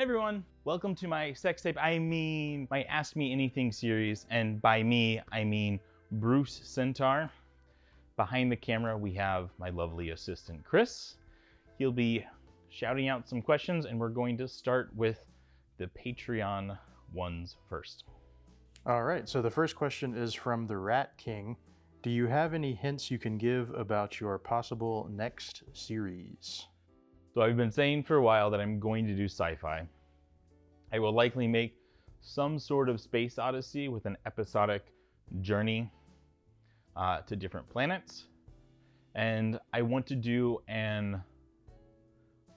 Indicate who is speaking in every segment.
Speaker 1: everyone, welcome to my sex tape, my Ask Me Anything series, and by me, I mean Bruce Sentar. Behind the camera, we have my lovely assistant, Chris. He'll be shouting out some questions, and we're going to start with the Patreon ones first.
Speaker 2: All right, so the first question is from the Rat King. Do you have any hints you can give about your possible next series?
Speaker 1: So I've been saying for a while that I'm going to do sci-fi. I will likely make some sort of space odyssey with an episodic journey to different planets. And I want to do an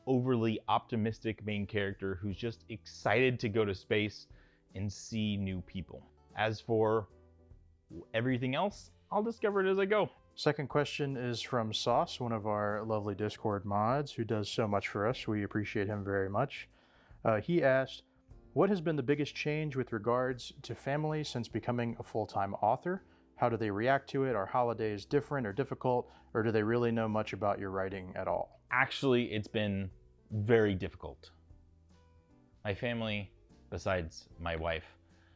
Speaker 1: overly optimistic main character who's just excited to go to space and see new people. As for everything else, I'll discover it as I go.
Speaker 2: Second question is from Sauce, one of our lovely Discord mods who does so much for us. We appreciate him very much. He asked, what has been the biggest change with regards to family since becoming a full-time author? How do they react to it? Are holidays different or difficult, or do they really know much about your writing at all?
Speaker 1: Actually, it's been very difficult. My family, besides my wife,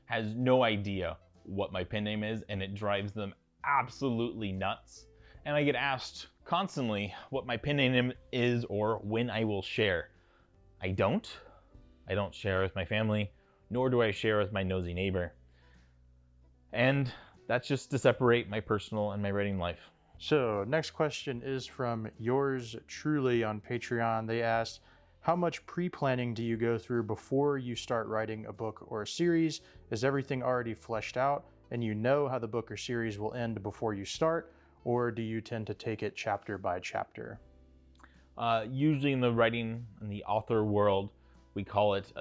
Speaker 1: has no idea what my pen name is, and it drives them absolutely nuts. And I get asked constantly what my pen name is or when I will share. I don't share with my family, nor do I share with my nosy neighbor. And that's just to separate my personal and my writing life.
Speaker 2: So next question is from yours truly on Patreon. They asked, how much pre-planning do you go through before you start writing a book or a series? Is everything already fleshed out and you know how the book or series will end before you start, or do you tend to take it chapter by chapter?
Speaker 1: Usually in the writing and the author world, we call it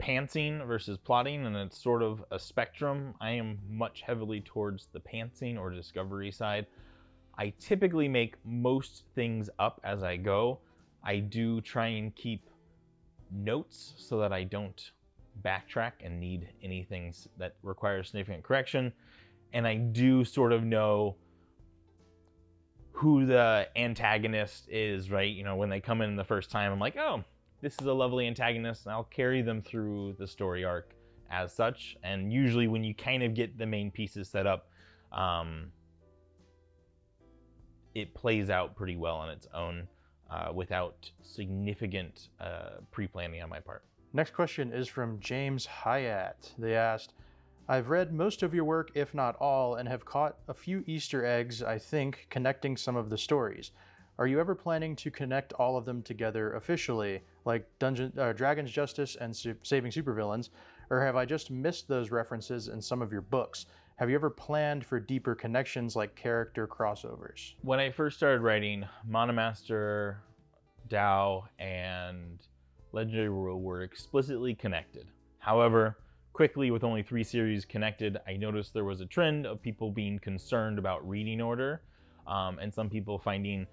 Speaker 1: pantsing versus plotting, and it's sort of a spectrum. I am much heavily towards the pantsing or discovery side. I typically make most things up as I go. I do try and keep notes so that I don't backtrack and need anything that requires significant correction. And I do sort of know who the antagonist is, right? You know, when they come in the first time, I'm like, oh, this is a lovely antagonist, and I'll carry them through the story arc as such. And usually when you kind of get the main pieces set up, it plays out pretty well on its own without significant pre-planning on my part.
Speaker 2: Next question is from James Hyatt. They asked, I've read most of your work, if not all, and have caught a few Easter eggs, I think, connecting some of the stories. Are you ever planning to connect all of them together officially, like Dragon's Justice and Saving Supervillains, or have I just missed those references in some of your books? Have you ever planned for deeper connections like character crossovers?
Speaker 1: When I first started writing, Monomaster, Tao, and Legendary World were explicitly connected. However, quickly, with only 3 series connected, I noticed there was a trend of people being concerned about reading order, and some people finding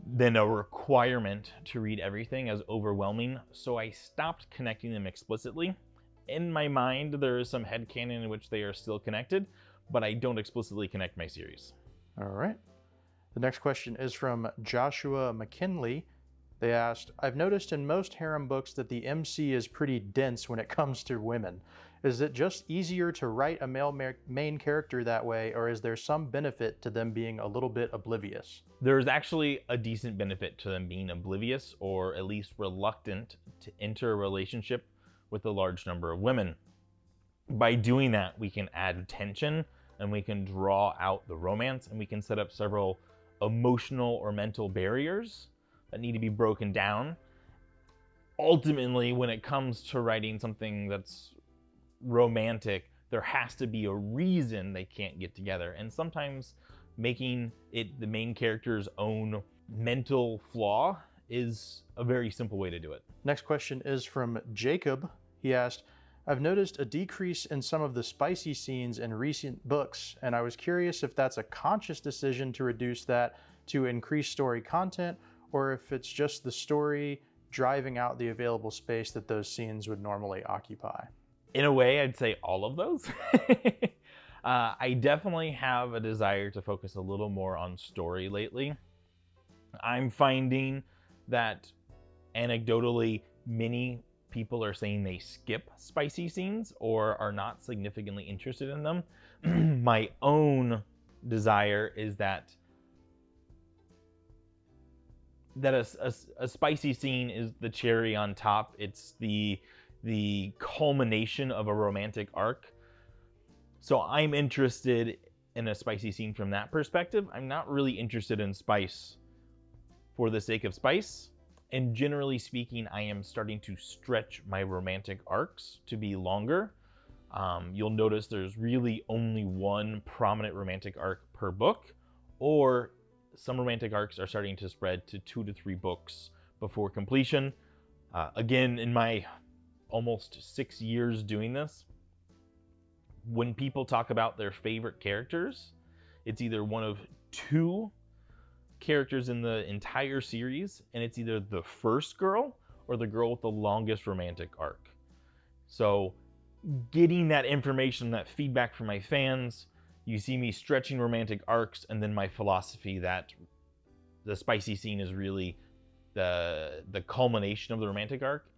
Speaker 1: then a requirement to read everything as overwhelming, so I stopped connecting them explicitly. In my mind, there is some headcanon in which they are still connected, but I don't explicitly connect my series.
Speaker 2: All right. The next question is from Joshua McKinley. They asked, I've noticed in most harem books that the MC is pretty dense when it comes to women. Is it just easier to write a male main character that way, or is there some benefit to them being a little bit oblivious?
Speaker 1: There's actually a decent benefit to them being oblivious, or at least reluctant to enter a relationship with a large number of women. By doing that, we can add tension, and we can draw out the romance, and we can set up several emotional or mental barriers that need to be broken down. Ultimately, when it comes to writing something that's romantic, there has to be a reason they can't get together. And sometimes making it the main character's own mental flaw is a very simple way to do it.
Speaker 2: Next question is from Jacob. He asked, I've noticed a decrease in some of the spicy scenes in recent books, and I was curious if that's a conscious decision to reduce that to increase story content, or if it's just the story driving out the available space that those scenes would normally occupy.
Speaker 1: In a way, I'd say all of those. I definitely have a desire to focus a little more on story lately. I'm finding that anecdotally, many people are saying they skip spicy scenes or are not significantly interested in them. My own desire is that a spicy scene is the cherry on top. It's the culmination of a romantic arc. So I'm interested in a spicy scene from that perspective. I'm not really interested in spice for the sake of spice. And generally speaking, I am starting to stretch my romantic arcs to be longer. You'll notice there's really only one prominent romantic arc per book, or some romantic arcs are starting to spread to 2 to 3 books before completion. Again, in my almost 6 years doing this, when people talk about their favorite characters, it's either one of 2 characters in the entire series, and it's either the first girl or the girl with the longest romantic arc. So getting that information, that feedback from my fans, you see me stretching romantic arcs, and then my philosophy that the spicy scene is really the culmination of the romantic arc,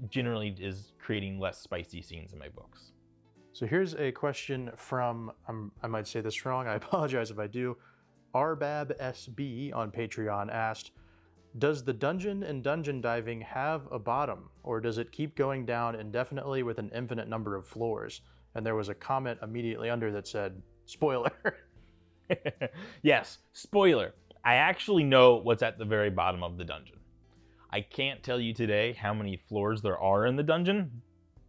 Speaker 1: generally is creating less spicy scenes in my books.
Speaker 2: So here's a question from, I might say this wrong, I apologize if I do. Arbab SB on Patreon asked, does the dungeon and dungeon diving have a bottom, or does it keep going down indefinitely with an infinite number of floors? And there was a comment immediately under that said, spoiler.
Speaker 1: Yes, spoiler. I actually know what's at the very bottom of the dungeon. I can't tell you today how many floors there are in the dungeon,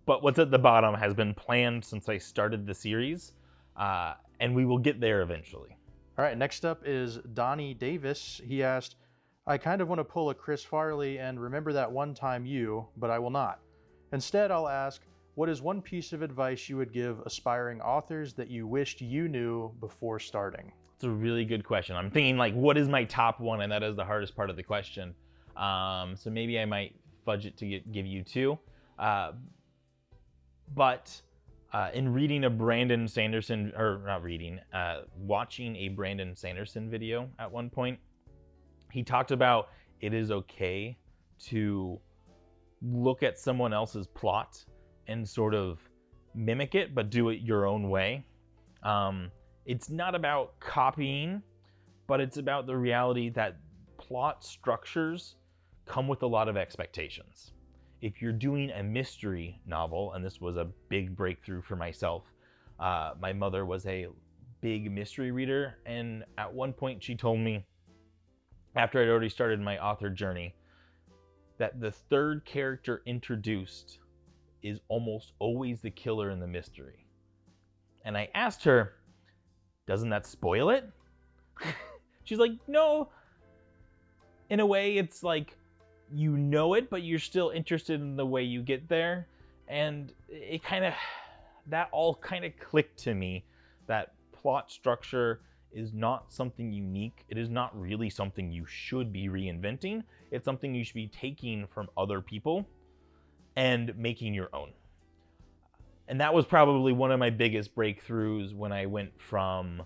Speaker 1: but what's at the bottom has been planned since I started the series, and we will get there eventually.
Speaker 2: All right, next up is Donnie Davis. He asked, I kind of want to pull a Chris Farley and remember that one time you, but I will not. Instead, I'll ask, what is one piece of advice you would give aspiring authors that you wished you knew before starting?
Speaker 1: It's a really good question. I'm thinking, like, what is my top one? And that is the hardest part of the question. So maybe I might fudge it to give you 2. But in reading a Brandon Sanderson, or not reading, watching a Brandon Sanderson video at one point, he talked about it is okay to look at someone else's plot and sort of mimic it, but do it your own way. It's not about copying, but it's about the reality that plot structures come with a lot of expectations. If you're doing a mystery novel, and this was a big breakthrough for myself, my mother was a big mystery reader, and at one point she told me, after I'd already started my author journey, that the third character introduced is almost always the killer in the mystery. And I asked her, doesn't that spoil it? She's like, no. In a way, it's like, you know it, but you're still interested in the way you get there. And it kind of, that all kind of clicked to me, that plot structure is not something unique. It is not really something you should be reinventing. It's something you should be taking from other people and making your own. And that was probably one of my biggest breakthroughs when I went from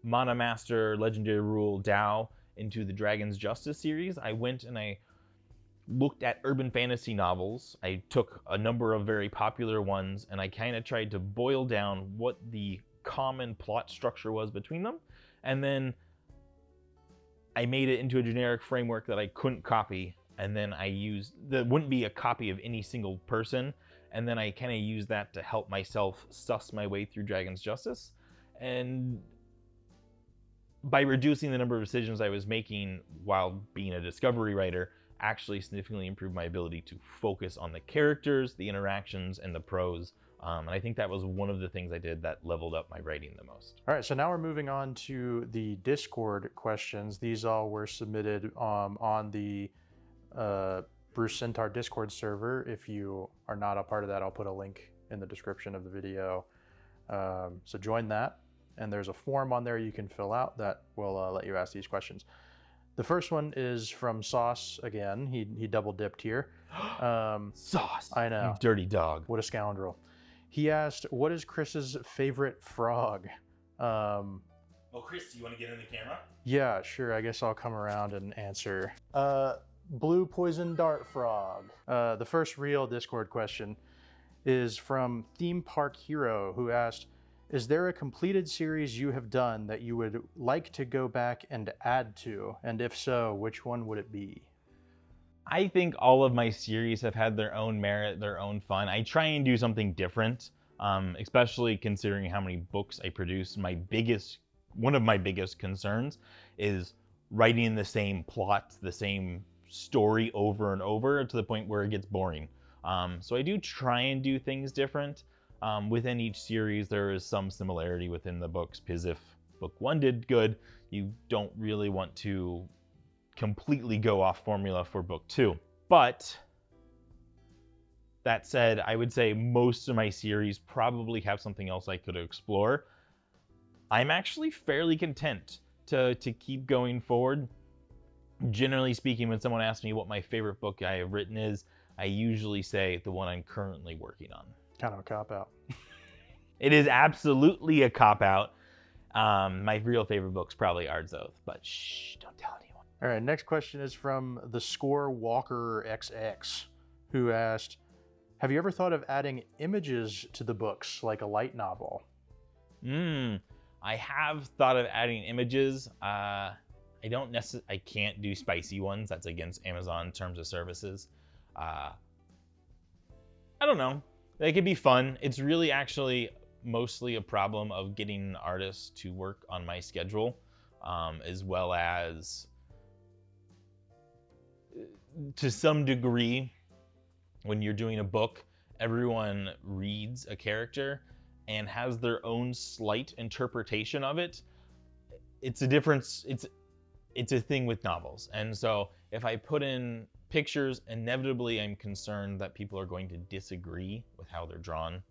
Speaker 1: Mana Master, Legendary Rule, Tao into the Dragon's Justice series. I went and I looked at urban fantasy novels. I took a number of very popular ones and I kind of tried to boil down what the common plot structure was between them, and then I made it into a generic framework that I couldn't copy, and then I used, that wouldn't be a copy of any single person, and then I kind of used that to help myself suss my way through Dragon's Justice. And by reducing the number of decisions I was making while being a discovery writer, actually significantly improved my ability to focus on the characters, the interactions, and the prose. And I think that was one of the things I did that leveled up my writing the most.
Speaker 2: All right, so now we're moving on to the Discord questions. These all were submitted on the Bruce Sentar Discord server. If you are not a part of that, I'll put a link in the description of the video. So join that, and there's a form on there you can fill out that will let you ask these questions. The first one is from Sauce again. He double dipped here.
Speaker 1: Sauce!
Speaker 2: I know.
Speaker 1: You dirty dog.
Speaker 2: What a scoundrel. He asked, what is Chris's favorite frog?
Speaker 1: Oh, Chris, do you want to get in the camera?
Speaker 2: Yeah, sure. I guess I'll come around and answer. Blue Poison Dart Frog. The first real Discord question is from Theme Park Hero, who asked, is there a completed series you have done that you would like to go back and add to? And if so, which one would it be?
Speaker 1: I think all of my series have had their own merit, their own fun. I try and do something different, especially considering how many books I produce. One of my biggest concerns is writing the same plot, the same story over and over to the point where it gets boring. So I do try and do things different. Within each series, there is some similarity within the books, because if book one did good, you don't really want to completely go off formula for book two. But that said, I would say most of my series probably have something else I could explore. I'm actually fairly content to keep going forward. Generally speaking, when someone asks me what my favorite book I have written is, I usually say the one I'm currently working on.
Speaker 2: Kind of a cop-out.
Speaker 1: It is absolutely a cop-out. My real favorite book's probably Ard's Oath, but shh, don't tell anyone.
Speaker 2: All right, next question is from the Score Walker XX, who asked, have you ever thought of adding images to the books, like a light novel?
Speaker 1: I have thought of adding images. I can't do spicy ones. That's against Amazon terms of services. I don't know. They could be fun. It's really actually mostly a problem of getting an artist to work on my schedule, as well as, to some degree, when you're doing a book, everyone reads a character and has their own slight interpretation of it. It's a difference. It's a thing with novels. And so if I put in pictures, inevitably I'm concerned that people are going to disagree with how they're drawn.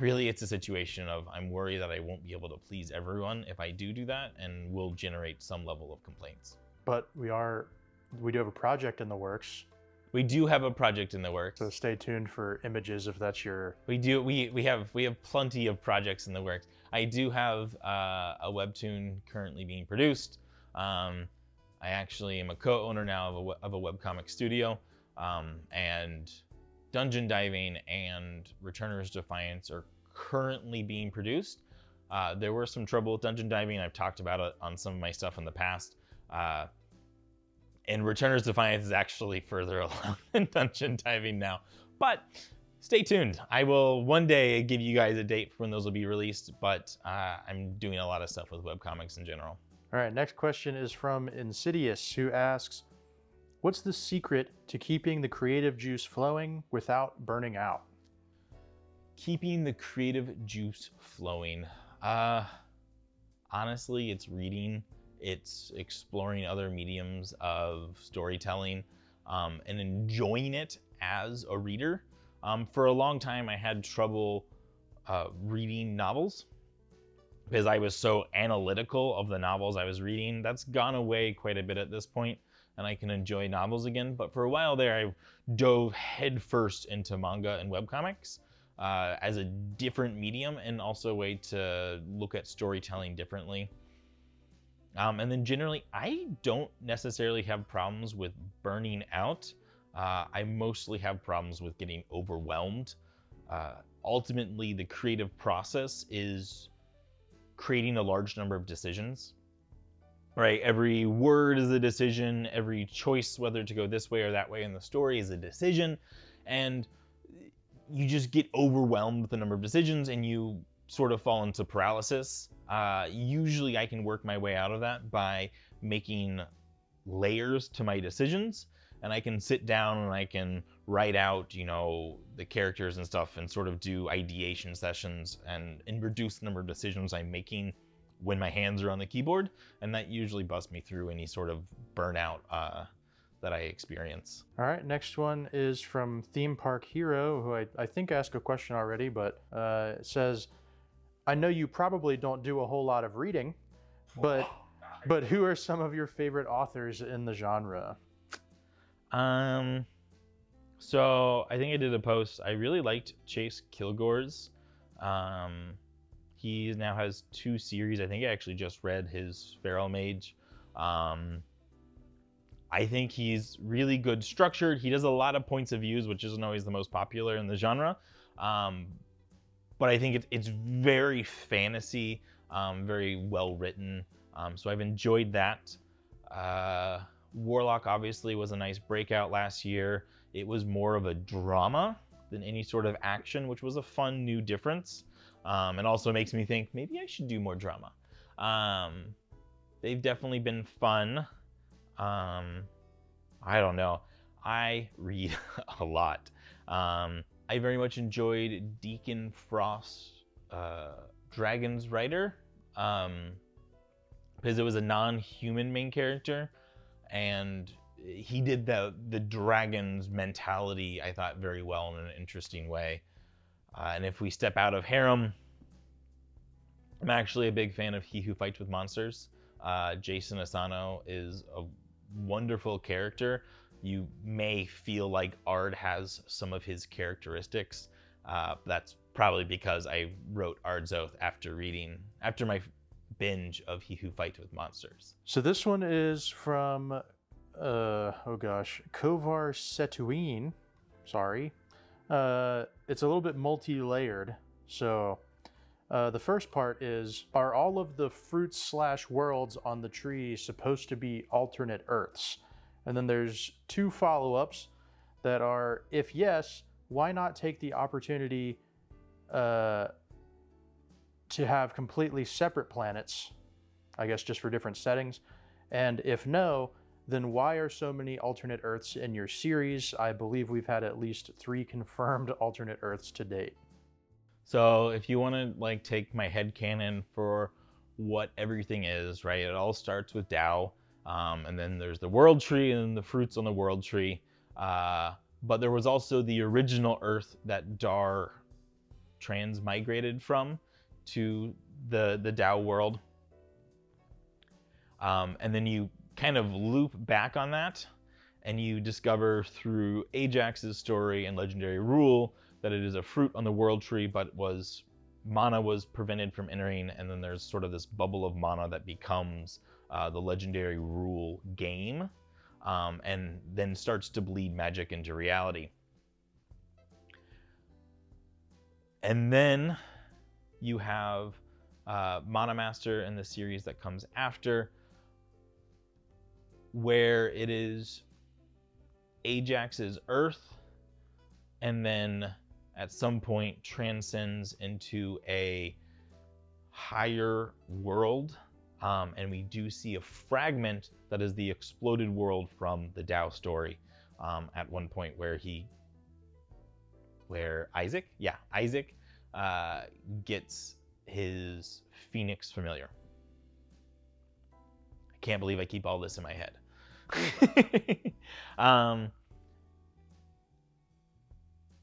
Speaker 1: Really it's a situation of I'm worried that I won't be able to please everyone if I do that, and will generate some level of complaints.
Speaker 2: But we do have a project in the works.
Speaker 1: We do have a project in the works.
Speaker 2: So stay tuned for images if that's your...
Speaker 1: We have plenty of projects in the works. I do have a webtoon currently being produced. I actually am a co-owner now of a webcomic studio, and Dungeon Diving and Returner's Defiance are currently being produced. There were some trouble with Dungeon Diving. I've talked about it on some of my stuff in the past. And Returner's Defiance is actually further along than Dungeon Diving now. But stay tuned. I will one day give you guys a date for when those will be released, but I'm doing a lot of stuff with webcomics in general.
Speaker 2: All right, next question is from Insidious, who asks, what's the secret to keeping the creative juice flowing without burning out?
Speaker 1: Keeping the creative juice flowing. Honestly, it's reading. It's exploring other mediums of storytelling, and enjoying it as a reader. For a long time, I had trouble reading novels because I was so analytical of the novels I was reading. That's gone away quite a bit at this point, and I can enjoy novels again. But for a while there, I dove headfirst into manga and webcomics as a different medium, and also a way to look at storytelling differently. And then generally, I don't necessarily have problems with burning out. I mostly have problems with getting overwhelmed. Ultimately, the creative process is creating a large number of decisions. Right? Every word is a decision. Every choice, whether to go this way or that way in the story, is a decision. And you just get overwhelmed with the number of decisions, and you sort of fall into paralysis. Usually I can work my way out of that by making layers to my decisions, and I can sit down and I can write out, the characters and stuff, and sort of do ideation sessions and reduce the number of decisions I'm making when my hands are on the keyboard, and that usually busts me through any sort of burnout that I experience.
Speaker 2: All right, next one is from Theme Park Hero, who I think asked a question already, but it says, I know you probably don't do a whole lot of reading, but who are some of your favorite authors in the genre?
Speaker 1: So I think I did a post. I really liked Chase Kilgore's. He now has 2 series. I think I actually just read his Feral Mage. I think he's really good structured. He does a lot of points of views, which isn't always the most popular in the genre. But I think it's very fantasy, very well written. So I've enjoyed that. Warlock obviously was a nice breakout last year. It was more of a drama than any sort of action, which was a fun new difference. And also makes me think maybe I should do more drama. They've definitely been fun. I don't know. I read a lot. I very much enjoyed Deacon Frost's Dragon's Rider, because it was a non-human main character, and he did the dragon's mentality, I thought, very well in an interesting way. And if we step out of harem, I'm actually a big fan of He Who Fights with Monsters. Jason Asano is a wonderful character. You may feel like Ard has some of his characteristics. That's probably because I wrote Ard's Oath after my binge of He Who Fights with Monsters.
Speaker 2: So this one is from, Kovar Setuin. Sorry. It's a little bit multi-layered. So the first part is, are all of the fruits/worlds on the tree supposed to be alternate Earths? And then there's two follow-ups that are, if yes, why not take the opportunity to have completely separate planets, I guess just for different settings? And if no, then why are so many alternate Earths in your series? I believe we've had at least 3 confirmed alternate Earths to date.
Speaker 1: So if you want to like take my headcanon for what everything is, right? It all starts with Tao, and then there's the world tree and the fruits on the world tree. But there was also the original Earth that Dar transmigrated from to the Tao world. And then you kind of loop back on that, and you discover through Ajax's story and Legendary Rule that it is a fruit on the world tree, but mana was prevented from entering, and then there's sort of this bubble of mana that becomes the Legendary Rule game, and then starts to bleed magic into reality. And then you have Mana Master in the series that comes after, where it is Ajax's Earth, and then at some point transcends into a higher world, and we do see a fragment that is the exploded world from the Tao story, at one point where Isaac gets his Phoenix familiar. I can't believe I keep all this in my head.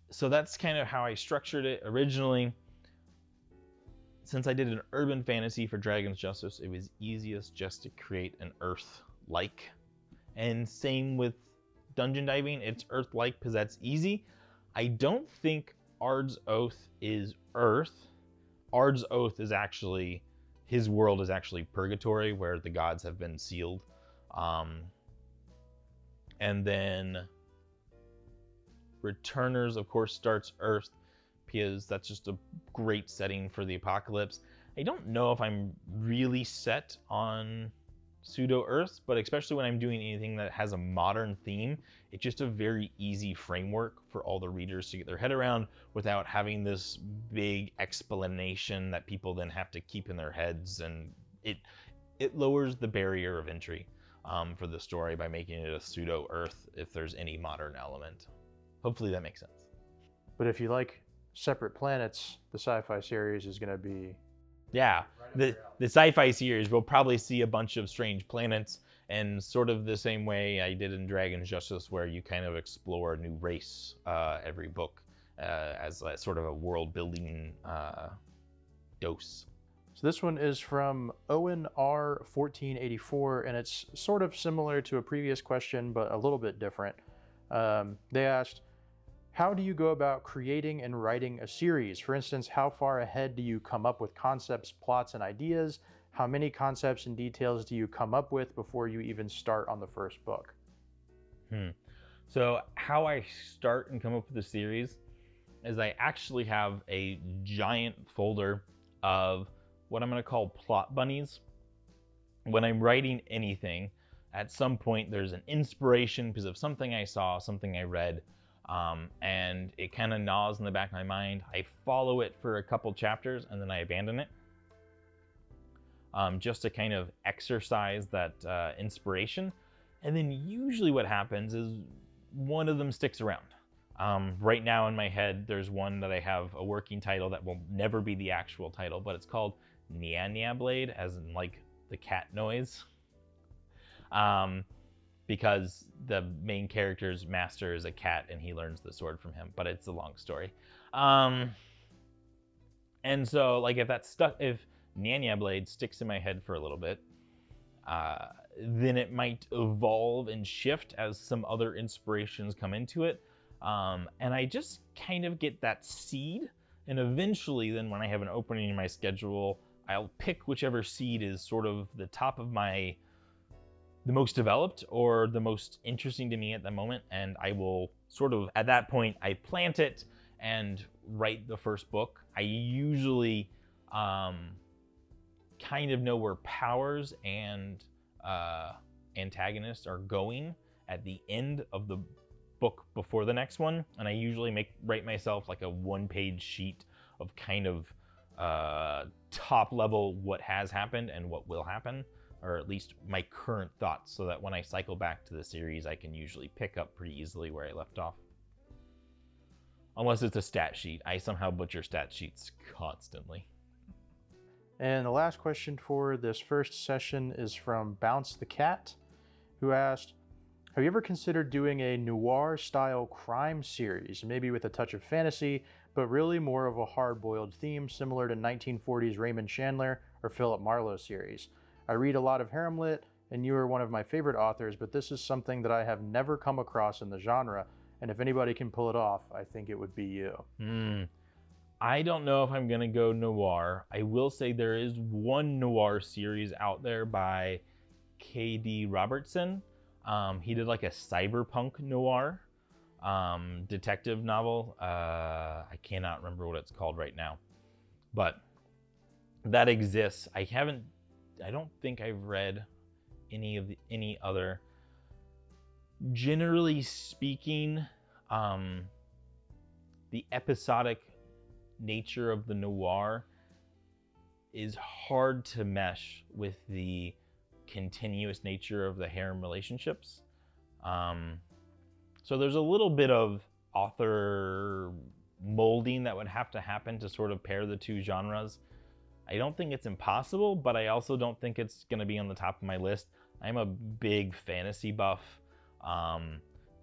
Speaker 1: So that's kind of how I structured it originally. Since I did an urban fantasy for Dragon's Justice, it was easiest just to create an Earth-like. And same with dungeon diving, it's Earth-like because that's easy. I don't think Ard's Oath is Earth. Ard's Oath is actually, his world is actually Purgatory, where the gods have been sealed. And then Returners, of course, starts Earth, because that's just a great setting for the apocalypse. I don't know if I'm really set on pseudo-Earth, but especially when I'm doing anything that has a modern theme, it's just a very easy framework for all the readers to get their head around without having this big explanation that people then have to keep in their heads, and it lowers the barrier of entry for the story by making it a pseudo-Earth if there's any modern element. Hopefully that makes sense.
Speaker 2: But if you like separate planets, the sci-fi series is going to be...
Speaker 1: Yeah, the sci-fi series will probably see a bunch of strange planets, and sort of the same way I did in Dragon's Justice, where you kind of explore a new race every book as a, sort of a world-building dose.
Speaker 2: So this one is from Owen R 1484, and it's sort of similar to a previous question, but a little bit different. They asked, how do you go about creating and writing a series? For instance, how far ahead do you come up with concepts, plots, and ideas? How many concepts and details do you come up with before you even start on the first book?
Speaker 1: So how I start and come up with the series is I actually have a giant folder of what I'm going to call plot bunnies. When I'm writing anything, at some point there's an inspiration because of something I saw, something I read, and it kind of gnaws in the back of my mind. I follow it for a couple chapters and then I abandon it, just to kind of exercise that inspiration. And then usually what happens is one of them sticks around. Right now in my head, there's one that I have a working title that will never be the actual title, but it's called Nya Blade, as in like the cat noise. Because the main character's master is a cat and he learns the sword from him, but it's a long story. And so like if Nya Blade sticks in my head for a little bit, then it might evolve and shift as some other inspirations come into it. And I just kind of get that seed, and eventually then when I have an opening in my schedule, I'll pick whichever seed is sort of the top of the most developed or the most interesting to me at the moment, and I will sort of, at that point, I plant it and write the first book. I usually kind of know where powers and antagonists are going at the end of the book before the next one, and I usually write myself like a one-page sheet of kind of top level what has happened and what will happen, or at least my current thoughts, so that when I cycle back to the series I can usually pick up pretty easily where I left off. Unless it's a stat sheet. I somehow butcher stat sheets constantly.
Speaker 2: And the last question for this first session is from Bounce the Cat, who asked, have you ever considered doing a noir-style crime series, maybe with a touch of fantasy, but really more of a hard-boiled theme similar to 1940s Raymond Chandler or Philip Marlowe series? I read a lot of harem lit, and you are one of my favorite authors, but this is something that I have never come across in the genre, and if anybody can pull it off, I think it would be you.
Speaker 1: I don't know if I'm going to go noir. I will say there is one noir series out there by K.D. Robertson. He did like a cyberpunk noir detective novel. I cannot remember what it's called right now, but that exists. I don't think I've read any other. Generally speaking, the episodic nature of the noir is hard to mesh with the continuous nature of the harem relationships. So there's a little bit of author molding that would have to happen to sort of pair the two genres. I don't think it's impossible, but I also don't think it's going to be on the top of my list. I'm a big fantasy buff.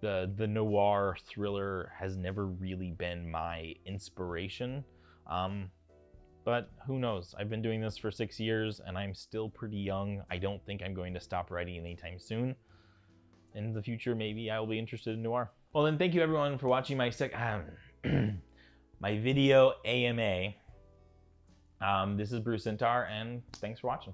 Speaker 1: The noir thriller has never really been my inspiration. But who knows? I've been doing this for 6 years and I'm still pretty young. I don't think I'm going to stop writing anytime soon. In the future, maybe I will be interested in noir. Well then, thank you everyone for watching my my video AMA. This is Bruce Sentar, and thanks for watching.